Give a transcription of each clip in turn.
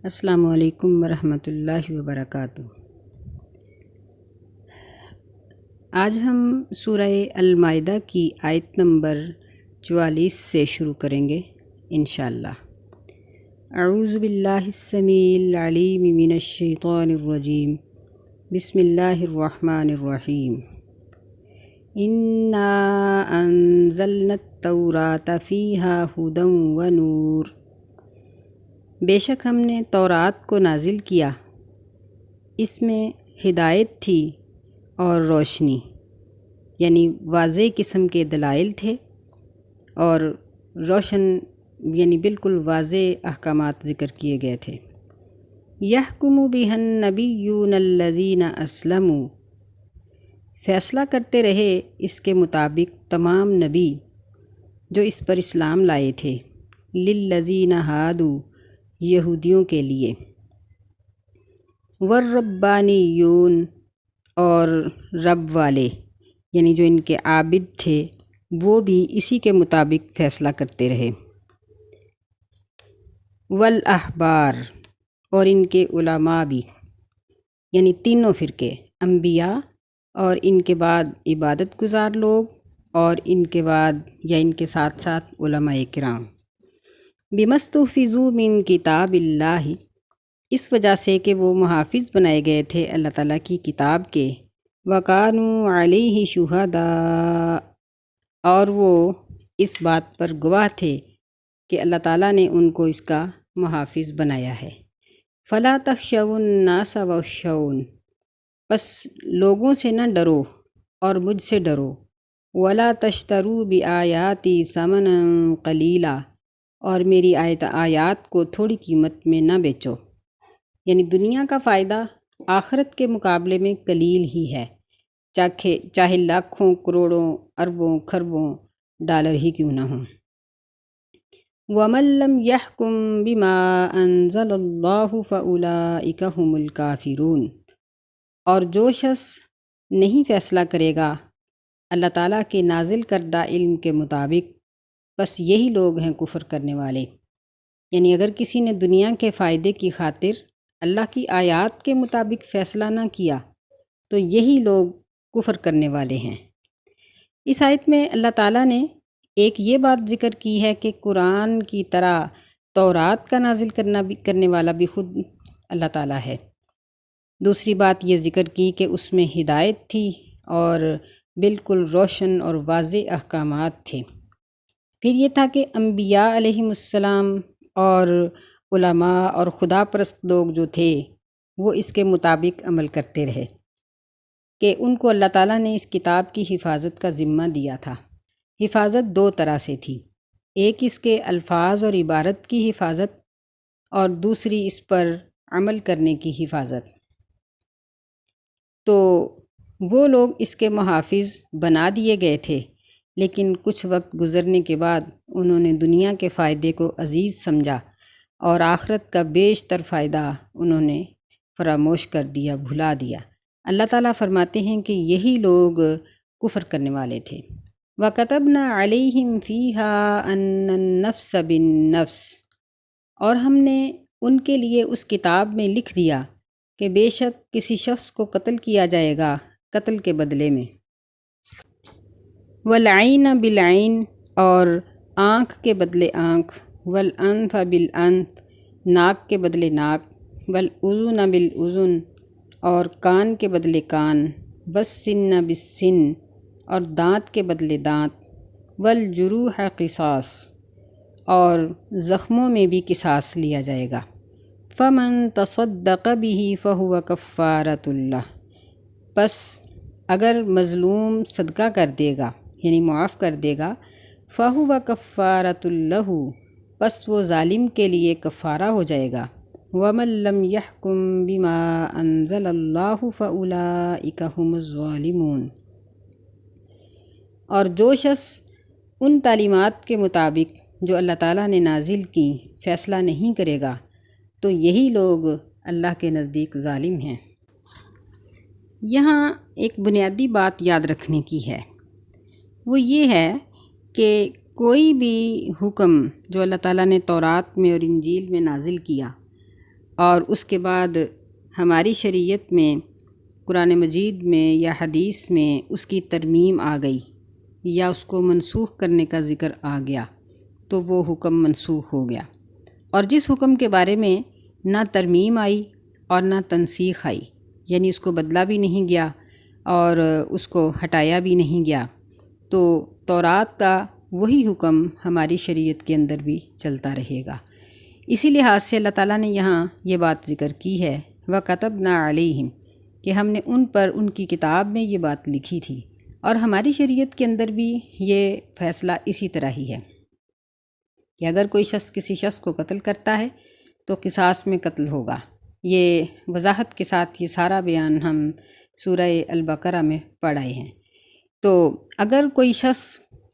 السلام علیکم ورحمۃ اللہ وبرکاتہ۔ آج ہم سورہ المائدہ کی آیت نمبر 44 سے شروع کریں گے انشاءاللہ۔ اعوذ باللہ السمیع العلیم من الشیطان الرجیم، بسم اللہ الرحمن الرحیم۔ انا انزلنا التوراۃ فیہا ھدی ونور، بے شک ہم نے تورات کو نازل کیا، اس میں ہدایت تھی اور روشنی، یعنی واضح قسم کے دلائل تھے اور روشن یعنی بالکل واضح احکامات ذکر کیے گئے تھے۔ یحکم بہ النبیون الذین اسلموا، فیصلہ کرتے رہے اس کے مطابق تمام نبی جو اس پر اسلام لائے تھے، للذین ہادوا، یہودیوں کے لیے، والربانیون، اور رب والے یعنی جو ان کے عابد تھے وہ بھی اسی کے مطابق فیصلہ کرتے رہے، والاحبار، اور ان کے علماء بھی، یعنی تینوں فرقے، انبیاء اور ان کے بعد عبادت گزار لوگ اور ان کے بعد یا ان کے ساتھ ساتھ علماء کرام، بما استحفظوا من کتاب اللہ، اس وجہ سے کہ وہ محافظ بنائے گئے تھے اللہ تعالیٰ کی کتاب کے، وَكَانُوا عَلَيْهِ شُهَدَاءَ، اور وہ اس بات پر گواہ تھے کہ اللہ تعالیٰ نے ان کو اس کا محافظ بنایا ہے۔ فَلَا تَخْشَوُا النَّاسَ وَاخْشَوْنِ، پس لوگوں سے نہ ڈرو اور مجھ سے ڈرو، وَلَا تَشْتَرُوا بِآيَاتِي ثَمَنًا قَلِيلًا، اور میری آیات کو تھوڑی قیمت میں نہ بیچو، یعنی دنیا کا فائدہ آخرت کے مقابلے میں قلیل ہی ہے، چاہے لاکھوں کروڑوں اربوں خربوں ڈالر ہی کیوں نہ ہوں۔ وَمَن لَّمْ يَحْكُم بِمَا أَنزَلَ اللَّهُ فَأُولَٰئِكَ هُمُ الْكَافِرُونَ، اور جو شخص نہیں فیصلہ کرے گا اللہ تعالیٰ کے نازل کردہ علم کے مطابق، بس یہی لوگ ہیں کفر کرنے والے، یعنی اگر کسی نے دنیا کے فائدے کی خاطر اللہ کی آیات کے مطابق فیصلہ نہ کیا تو یہی لوگ کفر کرنے والے ہیں۔ اس آیت میں اللہ تعالیٰ نے ایک یہ بات ذکر کی ہے کہ قرآن کی طرح تورات کا نازل کرنے والا بھی خود اللہ تعالیٰ ہے۔ دوسری بات یہ ذکر کی کہ اس میں ہدایت تھی اور بالکل روشن اور واضح احکامات تھے۔ پھر یہ تھا کہ انبیاء علیہم السلام اور علماء اور خدا پرست لوگ جو تھے وہ اس کے مطابق عمل کرتے رہے، کہ ان کو اللہ تعالیٰ نے اس کتاب کی حفاظت کا ذمہ دیا تھا۔ حفاظت دو طرح سے تھی، ایک اس کے الفاظ اور عبارت کی حفاظت اور دوسری اس پر عمل کرنے کی حفاظت۔ تو وہ لوگ اس کے محافظ بنا دیے گئے تھے، لیکن کچھ وقت گزرنے کے بعد انہوں نے دنیا کے فائدے کو عزیز سمجھا اور آخرت کا بیشتر فائدہ انہوں نے فراموش کر دیا، بھلا دیا۔ اللہ تعالیٰ فرماتے ہیں کہ یہی لوگ کفر کرنے والے تھے۔ وَكَتَبْنَا عَلَيْهِمْ فِيهَا أَنَّ النَّفْسَ بِالنَّفْسِ، اور ہم نے ان کے لیے اس کتاب میں لکھ دیا کہ بے شک کسی شخص کو قتل کیا جائے گا قتل کے بدلے میں، والعین بالعین، اور آنکھ کے بدلے آنکھ، والانف بالانف، ناک کے بدلے ناک، والاذن بالاذن، اور کان کے بدلے کان، والسن بالسن، اور دانت کے بدلے دانت، والجروح قصاص، اور زخموں میں بھی قصاص لیا جائے گا۔ فمن تصدق به فهو کفارۃ اللہ، پس اگر مظلوم صدقہ کر دے گا یعنی معاف کر دے گا، فَهُوَ كَفَّارَةٌ لَهُ، پس وہ ظالم کے لیے کفارہ ہو جائے گا۔ وَمَن لَّمْ يَحْكُم بِمَا أَنزَلَ اللَّهُ فَأُولَٰئِكَ هُمُ الظَّالِمُونَ، اور جو شخص ان تعلیمات کے مطابق جو اللہ تعالیٰ نے نازل کی فیصلہ نہیں کرے گا تو یہی لوگ اللہ کے نزدیک ظالم ہیں۔ یہاں ایک بنیادی بات یاد رکھنے کی ہے، وہ یہ ہے کہ کوئی بھی حکم جو اللہ تعالیٰ نے تورات میں اور انجیل میں نازل کیا، اور اس کے بعد ہماری شریعت میں قرآن مجید میں یا حدیث میں اس کی ترمیم آ گئی یا اس کو منسوخ کرنے کا ذکر آ گیا تو وہ حکم منسوخ ہو گیا۔ اور جس حکم کے بارے میں نہ ترمیم آئی اور نہ تنسیخ آئی، یعنی اس کو بدلا بھی نہیں گیا اور اس کو ہٹایا بھی نہیں گیا، تو تورات کا وہی حکم ہماری شریعت کے اندر بھی چلتا رہے گا۔ اسی لحاظ سے اللہ تعالیٰ نے یہاں یہ بات ذکر کی ہے وَكَتَبْنَا عَلَيْهِمْ کہ ہم نے ان پر ان کی کتاب میں یہ بات لکھی تھی، اور ہماری شریعت کے اندر بھی یہ فیصلہ اسی طرح ہی ہے کہ اگر کوئی شخص کسی شخص کو قتل کرتا ہے تو قصاص میں قتل ہوگا۔ یہ وضاحت کے ساتھ یہ سارا بیان ہم سورہ البقرہ میں پڑھ آئے ہیں۔ تو اگر کوئی شخص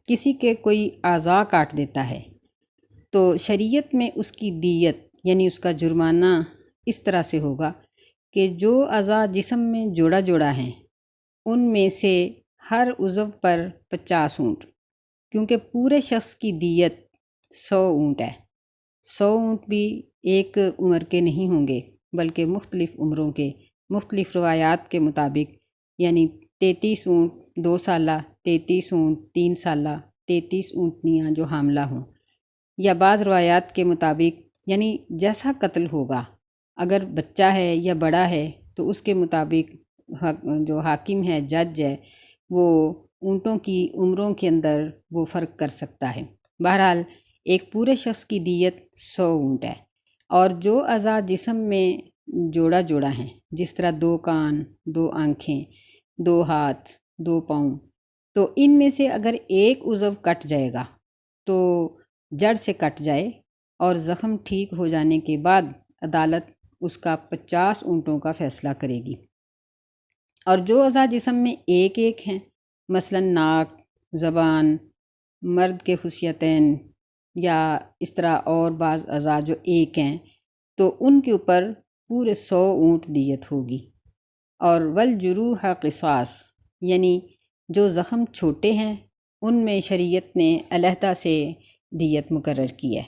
کسی کے کوئی اعضاء کاٹ دیتا ہے تو شریعت میں اس کی دیت یعنی اس کا جرمانہ اس طرح سے ہوگا کہ جو اعضاء جسم میں جوڑا جوڑا ہیں ان میں سے ہر عضو پر 50 اونٹ، کیونکہ پورے شخص کی دیت 100 اونٹ ہے۔ 100 اونٹ بھی ایک عمر کے نہیں ہوں گے بلکہ مختلف عمروں کے، مختلف روایات کے مطابق، یعنی 33 اونٹ 2 سالہ، 33 اونٹ 3 سالہ، 33 اونٹنیاں جو حاملہ ہوں، یا بعض روایات کے مطابق یعنی جیسا قتل ہوگا، اگر بچہ ہے یا بڑا ہے تو اس کے مطابق جو حاکم ہے، جج ہے، وہ اونٹوں کی عمروں کے اندر وہ فرق کر سکتا ہے۔ بہرحال ایک پورے شخص کی دیت 100 اونٹ ہے، اور جو اعضاء جسم میں جوڑا جوڑا ہیں، جس طرح 2 کان، 2 آنکھیں، 2 ہاتھ، 2 پاؤں، تو ان میں سے اگر ایک عضو کٹ جائے گا تو جڑ سے کٹ جائے، اور زخم ٹھیک ہو جانے کے بعد عدالت اس کا 50 اونٹوں کا فیصلہ کرے گی۔ اور جو اعضاء جسم میں ایک ایک ہیں، مثلا ناک، زبان، مرد کے خصیتین یا اس طرح اور بعض اعضاء جو ایک ہیں، تو ان کے اوپر پورے 100 اونٹ دیت ہوگی۔ اور والجروح قصاص، یعنی جو زخم چھوٹے ہیں ان میں شریعت نے علیحدہ سے دیت مقرر کی ہے۔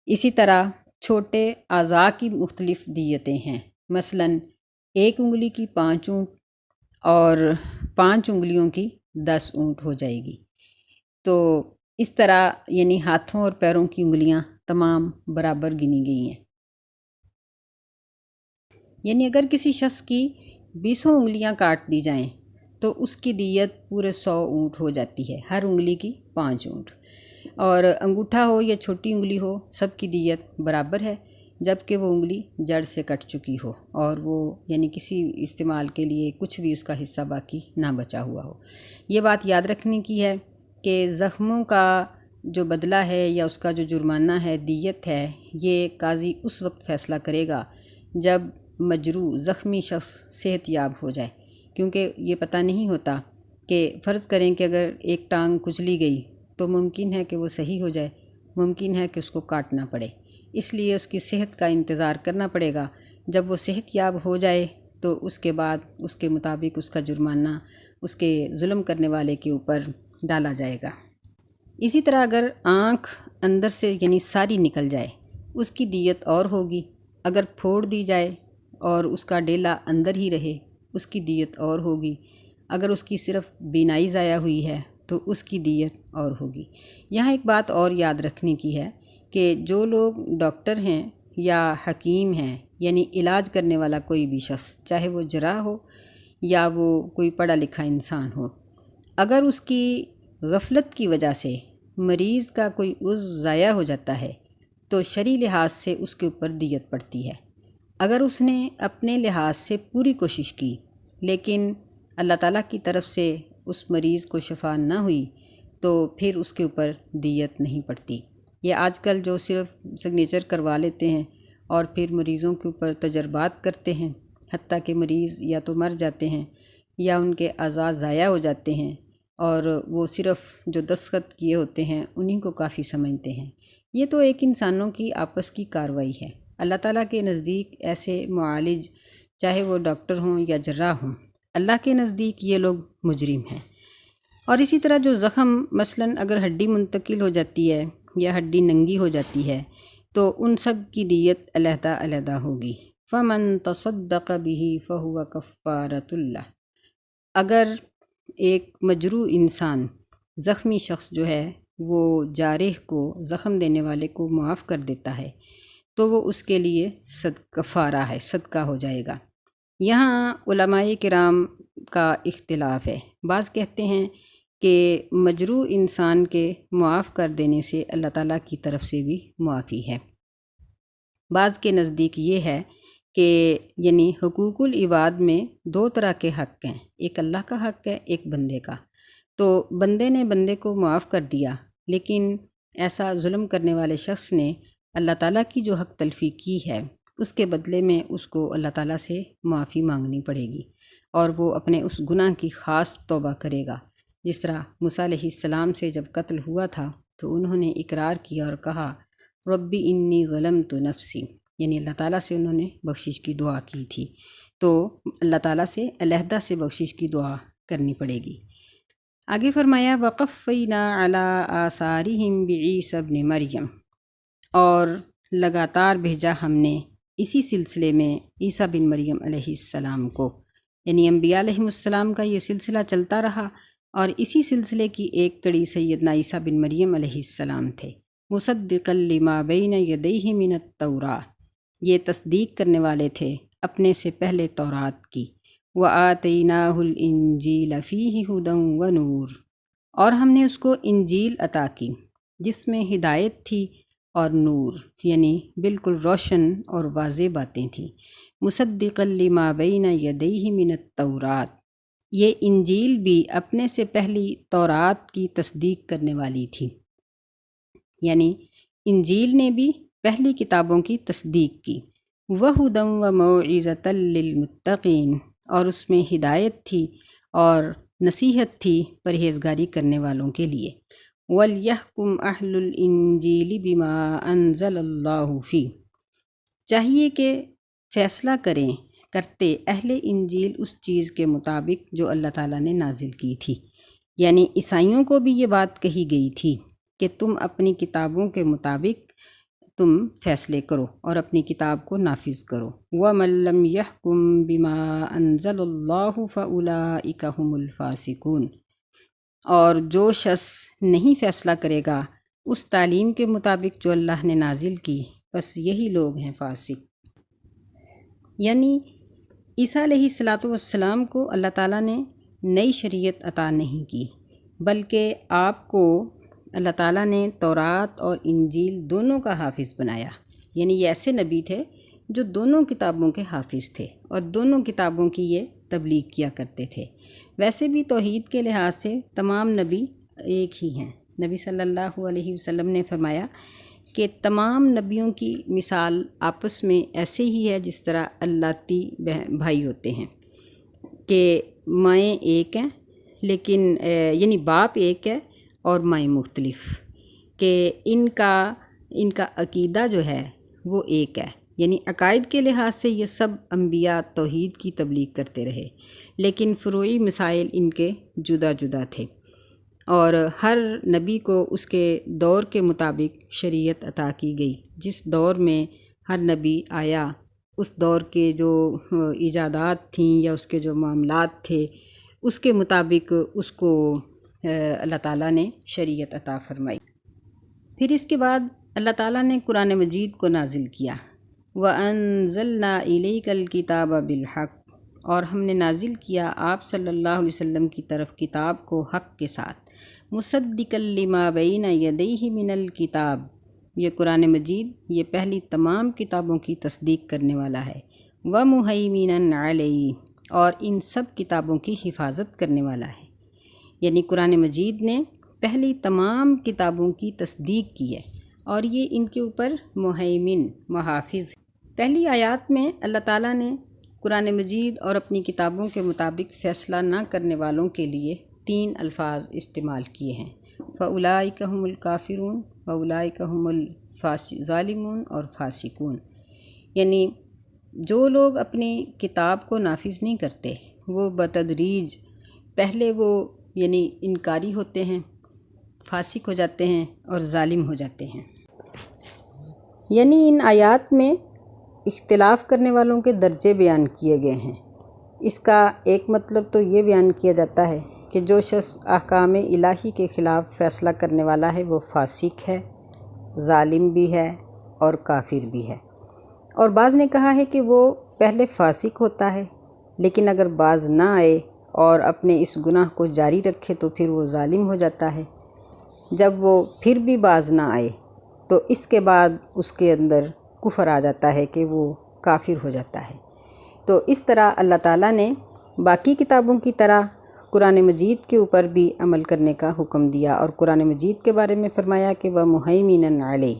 اسی طرح چھوٹے اعضاء کی مختلف دیتیں ہیں، مثلا ایک انگلی کی 5 اونٹ اور 5 انگلیوں کی 10 اونٹ ہو جائے گی۔ تو اس طرح یعنی ہاتھوں اور پیروں کی انگلیاں تمام برابر گنی گئی ہیں، یعنی اگر کسی شخص کی 20 انگلیاں کاٹ دی جائیں تو اس کی دیت پورے 100 اونٹ ہو جاتی ہے، ہر انگلی کی 5 اونٹ۔ اور انگوٹھا ہو یا چھوٹی انگلی ہو، سب کی دیت برابر ہے، جبکہ وہ انگلی جڑ سے کٹ چکی ہو اور وہ یعنی کسی استعمال کے لیے کچھ بھی اس کا حصہ باقی نہ بچا ہوا ہو۔ یہ بات یاد رکھنے کی ہے کہ زخموں کا جو بدلہ ہے یا اس کا جو جرمانہ ہے، دیت ہے، یہ قاضی اس وقت فیصلہ کرے گا جب مجروح زخمی شخص صحت یاب ہو جائے، کیونکہ یہ پتہ نہیں ہوتا کہ فرض کریں کہ اگر ایک ٹانگ کچلی گئی تو ممکن ہے کہ وہ صحیح ہو جائے، ممکن ہے کہ اس کو کاٹنا پڑے، اس لیے اس کی صحت کا انتظار کرنا پڑے گا۔ جب وہ صحت یاب ہو جائے تو اس کے بعد اس کے مطابق اس کا جرمانہ اس کے ظلم کرنے والے کے اوپر ڈالا جائے گا۔ اسی طرح اگر آنکھ اندر سے یعنی ساری نکل جائے اس کی دیت اور ہوگی، اگر پھوڑ دی جائے اور اس کا ڈیلا اندر ہی رہے اس کی دیت اور ہوگی، اگر اس کی صرف بینائی ضائع ہوئی ہے تو اس کی دیت اور ہوگی۔ یہاں ایک بات اور یاد رکھنے کی ہے کہ جو لوگ ڈاکٹر ہیں یا حکیم ہیں، یعنی علاج کرنے والا کوئی بھی شخص، چاہے وہ جراح ہو یا وہ کوئی پڑھا لکھا انسان ہو، اگر اس کی غفلت کی وجہ سے مریض کا کوئی عضو ضائع ہو جاتا ہے تو شرعی لحاظ سے اس کے اوپر دیت پڑتی ہے۔ اگر اس نے اپنے لحاظ سے پوری کوشش کی لیکن اللہ تعالیٰ کی طرف سے اس مریض کو شفا نہ ہوئی تو پھر اس کے اوپر دیت نہیں پڑتی۔ یہ آج کل جو صرف سگنیچر کروا لیتے ہیں اور پھر مریضوں کے اوپر تجربات کرتے ہیں، حتیٰ کہ مریض یا تو مر جاتے ہیں یا ان کے اعضاء ضائع ہو جاتے ہیں، اور وہ صرف جو دستخط کیے ہوتے ہیں انہی کو کافی سمجھتے ہیں۔ یہ تو ایک انسانوں کی آپس کی کارروائی ہے۔ اللہ تعالیٰ کے نزدیک ایسے معالج، چاہے وہ ڈاکٹر ہوں یا جراح ہوں، اللہ کے نزدیک یہ لوگ مجرم ہیں۔ اور اسی طرح جو زخم مثلاً اگر ہڈی منتقل ہو جاتی ہے یا ہڈی ننگی ہو جاتی ہے تو ان سب کی دیت علیحدہ علیحدہ ہوگی۔ فمن تصدق به فهو کفارۃ اللہ۔ اگر ایک مجروح انسان، زخمی شخص جو ہے وہ جارح کو، زخم دینے والے کو معاف کر دیتا ہے تو وہ اس کے لیے کفارہ ہے، صدقہ ہو جائے گا۔ یہاں علماء کرام کا اختلاف ہے۔ بعض کہتے ہیں کہ مجروح انسان کے معاف کر دینے سے اللہ تعالیٰ کی طرف سے بھی معافی ہے۔ بعض کے نزدیک یہ ہے کہ یعنی حقوق العباد میں دو طرح کے حق ہیں، ایک اللہ کا حق ہے، ایک بندے کا۔ تو بندے نے بندے کو معاف کر دیا، لیکن ایسا ظلم کرنے والے شخص نے اللہ تعالیٰ کی جو حق تلفی کی ہے اس کے بدلے میں اس کو اللہ تعالیٰ سے معافی مانگنی پڑے گی، اور وہ اپنے اس گناہ کی خاص توبہ کرے گا۔ جس طرح موسیٰ علیہ السلام سے جب قتل ہوا تھا تو انہوں نے اقرار کیا اور کہا ربی انی ظلمت نفسی، یعنی اللہ تعالیٰ سے انہوں نے بخشش کی دعا کی تھی، تو اللہ تعالیٰ سے علیحدہ سے بخشش کی دعا کرنی پڑے گی۔ آگے فرمایا وقفینا علی آثارہم بعیسی ابن مریم، اور لگاتار بھیجا ہم نے اسی سلسلے میں عیسیٰ بن مریم علیہ السلام کو، یعنی انبیاء علیہ السلام کا یہ سلسلہ چلتا رہا، اور اسی سلسلے کی ایک کڑی سیدنا عیسیٰ بن مریم علیہ السلام تھے۔ مصدقا لما بین یدیہ من التوراۃ، یہ تصدیق کرنے والے تھے اپنے سے پہلے تورات کی۔ وآتیناہ الانجیل فیہ ھدی ونور، اور ہم نے اس کو انجیل عطا کی جس میں ہدایت تھی اور نور، یعنی بالکل روشن اور واضح باتیں تھیں۔ مصدقا لما بین یدیہ من التوراۃ، یہ انجیل بھی اپنے سے پہلی تورات کی تصدیق کرنے والی تھی، یعنی انجیل نے بھی پہلی کتابوں کی تصدیق کی۔ وَهُدًى وَمَوْعِظَةً لِّلْمُتَّقِينَ، اور اس میں ہدایت تھی اور نصیحت تھی پرہیزگاری کرنے والوں کے لیے۔ وَلْيَحْكُمْ أَهْلُ الْإِنجِيلِ بِمَا أَنزَلَ اللَّهُ فِيهِ، چاہیے کہ فیصلہ کرتے اہل انجیل اس چیز کے مطابق جو اللہ تعالیٰ نے نازل کی تھی، یعنی عیسائیوں کو بھی یہ بات کہی گئی تھی کہ تم اپنی کتابوں کے مطابق تم فیصلے کرو اور اپنی کتاب کو نافذ کرو۔ وَمَن لَّمْ يَحْكُم بِمَا أَنزَلَ اللَّهُ فَأُولَٰئِكَ هُمُ الْفَاسِقُونَ، اور جو شخص نہیں فیصلہ کرے گا اس تعلیم کے مطابق جو اللہ نے نازل کی، بس یہی لوگ ہیں فاسق۔ یعنی عیسیٰ علیہ السلام کو اللہ تعالیٰ نے نئی شریعت عطا نہیں کی، بلکہ آپ کو اللہ تعالیٰ نے تورات اور انجیل دونوں کا حافظ بنایا، یعنی یہ ایسے نبی تھے جو دونوں کتابوں کے حافظ تھے اور دونوں کتابوں کی یہ تبلیغ کیا کرتے تھے۔ ویسے بھی توحید کے لحاظ سے تمام نبی ایک ہی ہیں۔ نبی صلی اللہ علیہ وسلم نے فرمایا کہ تمام نبیوں کی مثال آپس میں ایسے ہی ہے جس طرح اللاتی بھائی ہوتے ہیں، کہ مائیں ایک ہیں لیکن یعنی باپ ایک ہے اور مائیں مختلف، کہ ان کا عقیدہ جو ہے وہ ایک ہے، یعنی عقائد کے لحاظ سے یہ سب انبیاء توحید کی تبلیغ کرتے رہے، لیکن فروعی مسائل ان کے جدا جدا تھے، اور ہر نبی کو اس کے دور کے مطابق شریعت عطا کی گئی۔ جس دور میں ہر نبی آیا اس دور کے جو ایجادات تھیں یا اس کے جو معاملات تھے اس کے مطابق اس کو اللہ تعالیٰ نے شریعت عطا فرمائی۔ پھر اس کے بعد اللہ تعالیٰ نے قرآن مجید کو نازل کیا۔ وَأَنزَلْنَا إِلَيْكَ الْكِتَابَ بِالْحَقِّ، اور ہم نے نازل کیا آپ صلی اللہ علیہ وسلم کی طرف کتاب کو حق کے ساتھ۔ مُصَدِّقًا لِّمَا بَيْنَ يَدَيْهِ مِنَ الْكِتَابِ، یہ قرآن مجید یہ پہلی تمام کتابوں کی تصدیق کرنے والا ہے۔ وَمُهَيْمِنًا عَلَيْهِ، اور ان سب کتابوں کی حفاظت کرنے والا ہے، یعنی قرآن مجید نے پہلی تمام کتابوں کی تصدیق کی ہے اور یہ ان کے اوپر مہیمن محافظ ہے۔ پہلی آیات میں اللہ تعالیٰ نے قرآن مجید اور اپنی کتابوں کے مطابق فیصلہ نہ کرنے والوں کے لیے 3 الفاظ استعمال کیے ہیں، فَأُولَٰئِكَ هُمُ الْكَافِرُونَ وَأُولَٰئِكَ هُمُ الظَّالِمُونَ اور فاسقون، یعنی جو لوگ اپنی کتاب کو نافذ نہیں کرتے وہ بتدریج پہلے وہ یعنی انکاری ہوتے ہیں، فاسق ہو جاتے ہیں اور ظالم ہو جاتے ہیں۔ یعنی ان آیات میں اختلاف کرنے والوں کے درجے بیان کیے گئے ہیں۔ اس کا ایک مطلب تو یہ بیان کیا جاتا ہے کہ جو شخص احکام الہی کے خلاف فیصلہ کرنے والا ہے وہ فاسق ہے، ظالم بھی ہے اور کافر بھی ہے۔ اور بعض نے کہا ہے کہ وہ پہلے فاسق ہوتا ہے، لیکن اگر باز نہ آئے اور اپنے اس گناہ کو جاری رکھے تو پھر وہ ظالم ہو جاتا ہے۔ جب وہ پھر بھی باز نہ آئے تو اس کے بعد اس کے اندر کفر آ جاتا ہے کہ وہ کافر ہو جاتا ہے۔ تو اس طرح اللہ تعالیٰ نے باقی کتابوں کی طرح قرآن مجید کے اوپر بھی عمل کرنے کا حکم دیا، اور قرآن مجید کے بارے میں فرمایا کہ وَمُہَيْمِنًا عَلَيْهِ،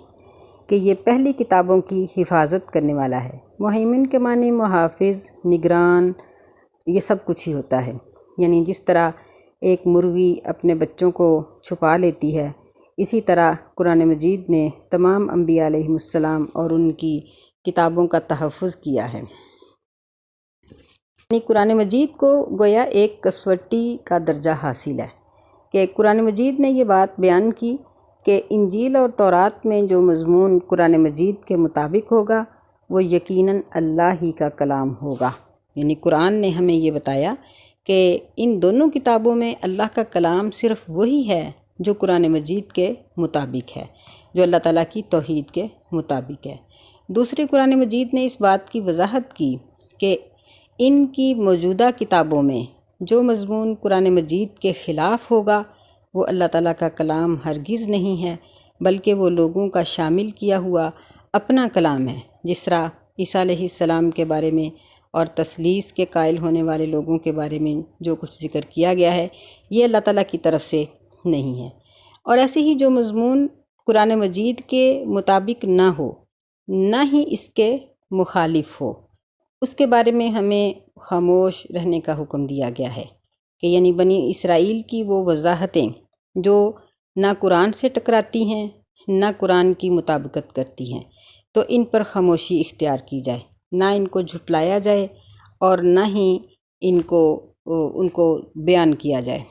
کہ یہ پہلی کتابوں کی حفاظت کرنے والا ہے۔ مہیمن کے معنی محافظ، نگران، یہ سب کچھ ہی ہوتا ہے۔ یعنی جس طرح ایک مرغی اپنے بچوں کو چھپا لیتی ہے، اسی طرح قرآن مجید نے تمام انبیاء علیہم السلام اور ان کی کتابوں کا تحفظ کیا ہے۔ یعنی قرآن مجید کو گویا ایک کسوٹی کا درجہ حاصل ہے کہ قرآن مجید نے یہ بات بیان کی کہ انجیل اور تورات میں جو مضمون قرآن مجید کے مطابق ہوگا وہ یقیناً اللہ ہی کا کلام ہوگا۔ یعنی قرآن نے ہمیں یہ بتایا کہ ان دونوں کتابوں میں اللہ کا کلام صرف وہی ہے جو قرآن مجید کے مطابق ہے، جو اللہ تعالیٰ کی توحید کے مطابق ہے۔ دوسرے قرآن مجید نے اس بات کی وضاحت کی کہ ان کی موجودہ کتابوں میں جو مضمون قرآن مجید کے خلاف ہوگا وہ اللہ تعالیٰ کا کلام ہرگز نہیں ہے، بلکہ وہ لوگوں کا شامل کیا ہوا اپنا کلام ہے۔ جس طرح عیسیٰ علیہ السلام کے بارے میں اور تثلیث کے قائل ہونے والے لوگوں کے بارے میں جو کچھ ذکر کیا گیا ہے یہ اللہ تعالیٰ کی طرف سے نہیں ہے۔ اور ایسے ہی جو مضمون قرآن مجید کے مطابق نہ ہو، نہ ہی اس کے مخالف ہو، اس کے بارے میں ہمیں خاموش رہنے کا حکم دیا گیا ہے کہ یعنی بنی اسرائیل کی وہ وضاحتیں جو نہ قرآن سے ٹکراتی ہیں نہ قرآن کی مطابقت کرتی ہیں، تو ان پر خاموشی اختیار کی جائے، نہ ان کو جھٹلایا جائے اور نہ ہی ان کو بیان کیا جائے۔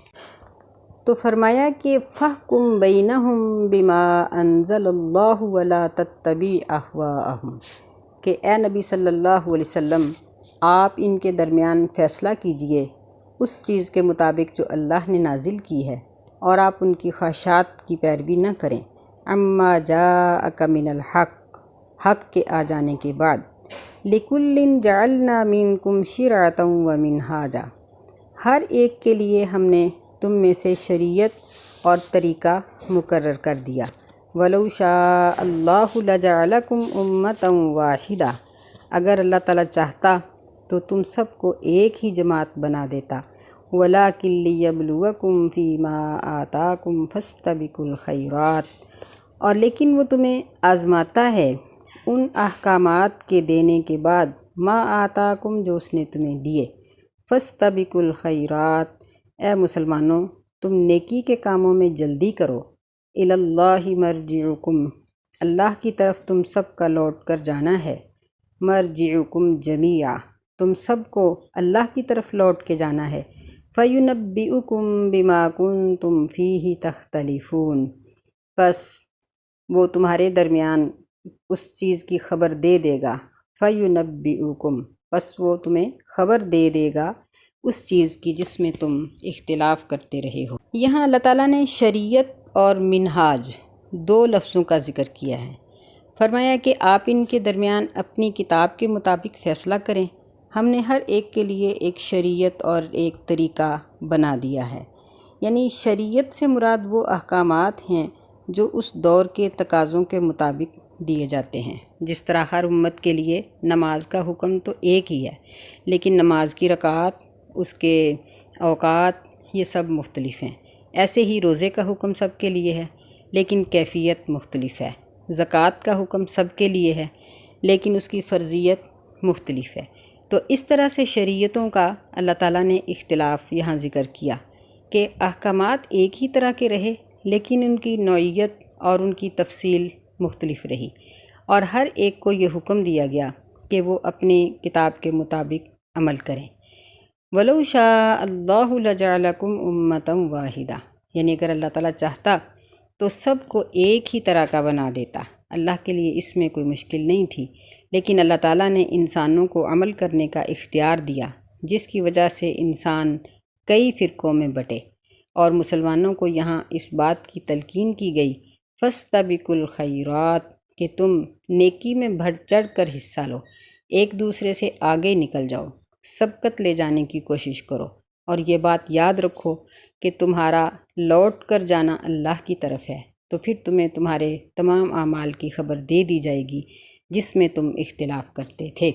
تو فرمایا کہ فَاحْكُم بَيْنَهُم بِمَا أَنزَلَ اللَّهُ وَلَا تَتَّبِعْ أَهْوَاءَهُمْ، کہ اے نبی صلی اللہ علیہ وسلم آپ ان کے درمیان فیصلہ کیجئے اس چیز کے مطابق جو اللہ نے نازل کی ہے، اور آپ ان کی خواہشات کی پیروی نہ کریں۔ عَمَّا جَاءَكَ مِنَ الْحَقِّ، حق کے آ جانے کے بعد۔ لِكُلٍّ جَعَلْنَا مِنْكُمْ شِرْعَةً وَمِنْهَاجًا، ہر ایک کے لیے ہم نے تم میں سے شریعت اور طریقہ مقرر کر دیا۔ وَلَوْ شَاءَ اللَّهُ لَجَعَلَكُمْ أُمَّةً وَاحِدَةً، اگر اللہ تعالیٰ چاہتا تو تم سب کو ایک ہی جماعت بنا دیتا۔ وَلَٰكِن لِيَبْلُوَكُمْ فِي مَا آتَاكُمْ فَاسْتَبِقُوا الْخَيْرَاتِ، اور لیکن وہ تمہیں آزماتا ہے ان احکامات کے دینے کے بعد، ما آتاکم جو اس نے تمہیں دیے۔ فَاسْتَبِقُوا الْخَيْرَاتِ، اے مسلمانوں تم نیکی کے کاموں میں جلدی کرو۔ إِلَى اللَّهِ مَرْجِعُكُمْ، اللہ کی طرف تم سب کا لوٹ کر جانا ہے۔ مَرْجِعُكُمْ جَمِيعًا، تم سب کو اللہ کی طرف لوٹ کے جانا ہے۔ فَيُنَبِّئُكُمْ بِمَا كُنْتُمْ فِيهِ تَخْتَلِفُونَ، پس وہ تمہارے درمیان اس چیز کی خبر دے دے گا۔ فَيُنَبِّئُكُمْ، پس وہ تمہیں خبر دے دے گا اس چیز کی جس میں تم اختلاف کرتے رہے ہو۔ یہاں اللہ تعالیٰ نے شریعت اور منہاج دو لفظوں کا ذکر کیا ہے۔ فرمایا کہ آپ ان کے درمیان اپنی کتاب کے مطابق فیصلہ کریں۔ ہم نے ہر ایک کے لیے ایک شریعت اور ایک طریقہ بنا دیا ہے۔ یعنی شریعت سے مراد وہ احکامات ہیں جو اس دور کے تقاضوں کے مطابق دیے جاتے ہیں۔ جس طرح ہر امت کے لیے نماز کا حکم تو ایک ہی ہے، لیکن نماز کی رکعات، اس کے اوقات، یہ سب مختلف ہیں۔ ایسے ہی روزے کا حکم سب کے لیے ہے، لیکن کیفیت مختلف ہے۔ زکوٰۃ کا حکم سب کے لیے ہے، لیکن اس کی فرضیت مختلف ہے۔ تو اس طرح سے شریعتوں کا اللہ تعالیٰ نے اختلاف یہاں ذکر کیا کہ احکامات ایک ہی طرح کے رہے، لیکن ان کی نوعیت اور ان کی تفصیل مختلف رہی، اور ہر ایک کو یہ حکم دیا گیا کہ وہ اپنی کتاب کے مطابق عمل کریں۔ وَلَوْ شَاءَ اللَّهُ لَجَعَلَكُمْ أُمَّةً وَاحِدَةً، یعنی اگر اللہ تعالیٰ چاہتا تو سب کو ایک ہی طرح کا بنا دیتا۔ اللہ کے لیے اس میں کوئی مشکل نہیں تھی، لیکن اللہ تعالیٰ نے انسانوں کو عمل کرنے کا اختیار دیا، جس کی وجہ سے انسان کئی فرقوں میں بٹے، اور مسلمانوں کو یہاں اس بات کی تلقین کی گئی فَاسْتَبِقُوا الْخَيْرَاتِ کہ تم نیکی میں بڑھ چڑھ کر حصہ لو، ایک دوسرے سے آگے نکل جاؤ، سبقت لے جانے کی کوشش کرو، اور یہ بات یاد رکھو کہ تمہارا لوٹ کر جانا اللہ کی طرف ہے، تو پھر تمہیں تمہارے تمام اعمال کی خبر دے دی جائے گی جس میں تم اختلاف کرتے تھے۔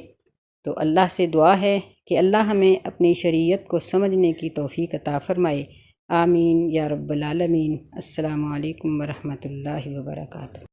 تو اللہ سے دعا ہے کہ اللہ ہمیں اپنی شریعت کو سمجھنے کی توفیق عطا فرمائے، آمین یا رب العالمین۔ السلام علیکم ورحمۃ اللہ وبرکاتہ۔